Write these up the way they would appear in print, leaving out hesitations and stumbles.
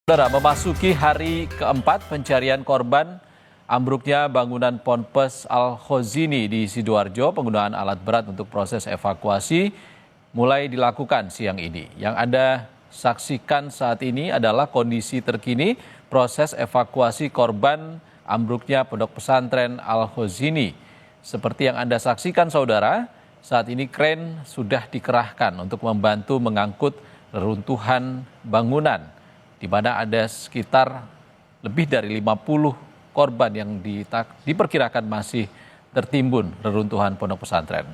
Saudara, memasuki hari keempat pencarian korban ambruknya bangunan Ponpes Al-Khozini di Sidoarjo, penggunaan alat berat untuk proses evakuasi mulai dilakukan siang ini. Yang Anda saksikan saat ini adalah kondisi terkini proses evakuasi korban ambruknya Pondok Pesantren Al-Khozini. Seperti yang Anda saksikan, saudara, saat ini kren sudah dikerahkan untuk membantu mengangkut reruntuhan bangunan, di mana ada sekitar lebih dari 50 korban yang diperkirakan masih tertimbun reruntuhan pondok pesantren.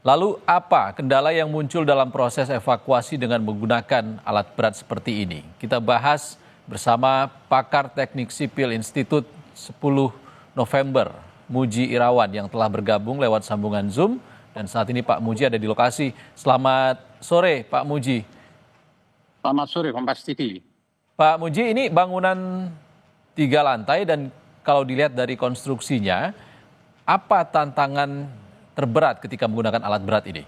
Lalu apa kendala yang muncul dalam proses evakuasi dengan menggunakan alat berat seperti ini? Kita bahas bersama pakar teknik sipil Institut 10 November, Muji Irawan, yang telah bergabung lewat sambungan Zoom, dan saat ini Pak Muji ada di lokasi. Selamat sore Pak Muji. Selamat sore Kompas TV. Pak Muji, ini bangunan 3 lantai dan kalau dilihat dari konstruksinya, apa tantangan terberat ketika menggunakan alat berat ini?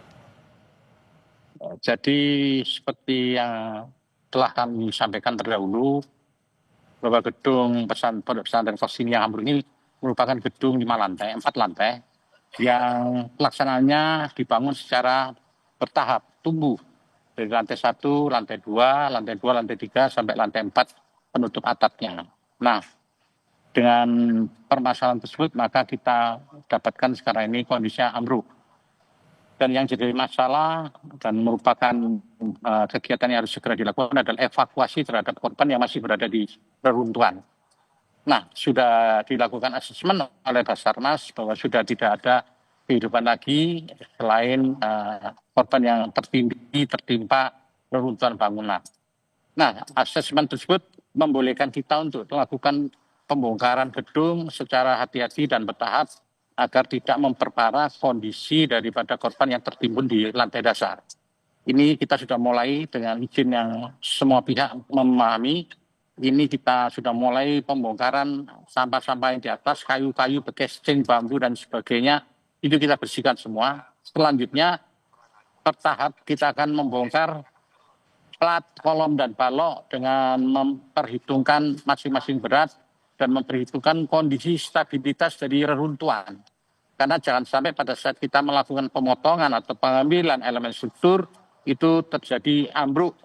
Jadi seperti yang telah kami sampaikan terdahulu, bahwa gedung Pondok Pesantren Khozini yang ambruk ini merupakan gedung 4 lantai yang pelaksanaannya dibangun secara bertahap, tumbuh dari lantai 1, lantai 2, lantai 3 sampai lantai 4 penutup atapnya. Nah, dengan permasalahan tersebut maka kita dapatkan sekarang ini kondisinya ambruk. Dan yang jadi masalah dan merupakan kegiatan yang harus segera dilakukan adalah evakuasi terhadap korban yang masih berada di reruntuhan. Nah, sudah dilakukan asesmen oleh Basarnas bahwa sudah tidak ada kehidupan lagi selain korban yang tertimpa reruntuhan bangunan. Nah, asesmen tersebut membolehkan kita untuk melakukan pembongkaran gedung secara hati-hati dan bertahap agar tidak memperparah kondisi daripada korban yang tertimbun di lantai dasar. Ini kita sudah mulai dengan izin yang semua pihak memahami. Ini kita sudah mulai pembongkaran sampah-sampah yang di atas, kayu-kayu, bekesing, bambu, dan sebagainya. Itu kita bersihkan semua. Selanjutnya, bertahap kita akan membongkar plat, kolom, dan balok dengan memperhitungkan masing-masing berat dan memperhitungkan kondisi stabilitas dari reruntuhan. Karena jangan sampai pada saat kita melakukan pemotongan atau pengambilan elemen struktur, itu terjadi ambruk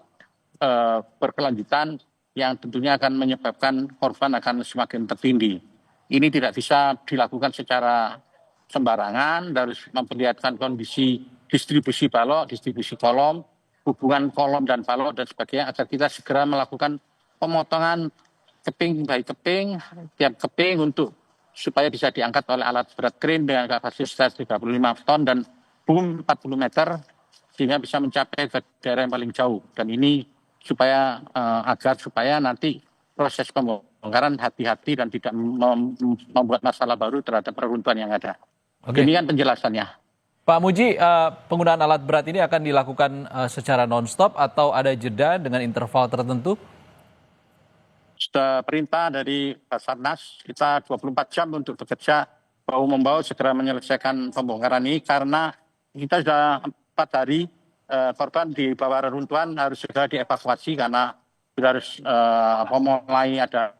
berkelanjutan yang tentunya akan menyebabkan korban akan semakin tertindih. Ini tidak bisa dilakukan secara sembarangan, harus memperlihatkan kondisi distribusi balok, distribusi kolom, hubungan kolom dan balok dan sebagainya, agar kita segera melakukan pemotongan keping by keping, tiap keping supaya bisa diangkat oleh alat berat kren dengan kapasitas 35 ton dan boom 40 meter, sehingga bisa mencapai ke daerah yang paling jauh. Dan ini supaya supaya nanti proses pembongkaran hati-hati dan tidak membuat masalah baru terhadap reruntuhan yang ada. Oke. Demikian penjelasannya. Pak Muji, penggunaan alat berat ini akan dilakukan secara non-stop atau ada jeda dengan interval tertentu? Sudah perintah dari Basarnas, kita 24 jam untuk bekerja bahu-membahu segera menyelesaikan pembongkaran ini, karena kita sudah 4 hari korban di bawah reruntuhan harus segera dievakuasi karena sudah harus mulai ada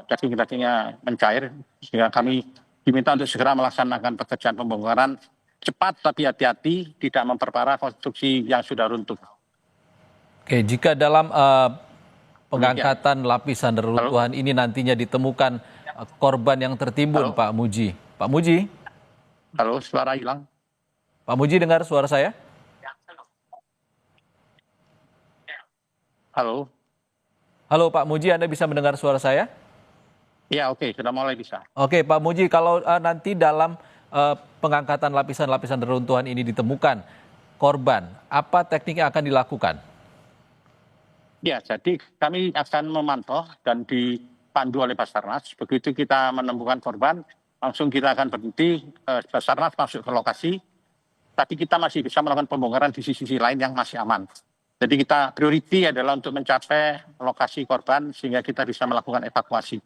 daging-dagingnya mencair, sehingga kami diminta untuk segera melaksanakan pekerjaan pembongkaran cepat tapi hati-hati, tidak memperparah konstruksi yang sudah runtuh. Oke, jika dalam pengangkatan lapisan reruntuhan ini nantinya ditemukan korban yang tertimbun, Pak Muji. Pak Muji? Halo, suara hilang. Pak Muji, dengar suara saya? Halo. Halo Pak Muji, Anda bisa mendengar suara saya? Ya, oke, sudah mulai bisa. Oke, Pak Muji, kalau nanti dalam pengangkatan lapisan-lapisan reruntuhan ini ditemukan korban, apa teknik yang akan dilakukan? Ya, jadi kami akan memantau dan dipandu oleh Basarnas. Begitu kita menemukan korban, langsung kita akan berhenti, Basarnas masuk ke lokasi, tapi kita masih bisa melakukan pembongkaran di sisi lain yang masih aman. Jadi kita priority adalah untuk mencapai lokasi korban sehingga kita bisa melakukan evakuasi.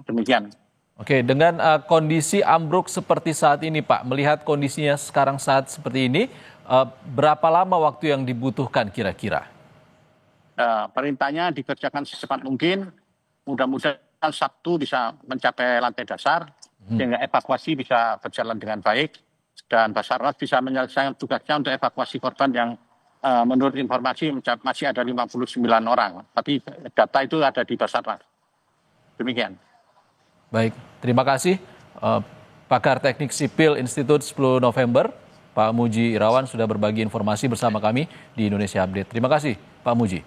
Demikian. Oke, dengan kondisi ambruk seperti saat ini, Pak, melihat kondisinya sekarang saat seperti ini, berapa lama waktu yang dibutuhkan kira-kira? Perintahnya dikerjakan secepat mungkin, mudah-mudahan Sabtu bisa mencapai lantai dasar, sehingga evakuasi bisa berjalan dengan baik, dan Basarnas bisa menyelesaikan tugasnya untuk evakuasi korban yang menurut informasi masih ada 59 orang. Tapi data itu ada di Basarnas. Demikian. Baik, terima kasih pakar teknik sipil Institut 10 November, Pak Muji Irawan sudah berbagi informasi bersama kami di Indonesia Update. Terima kasih, Pak Muji.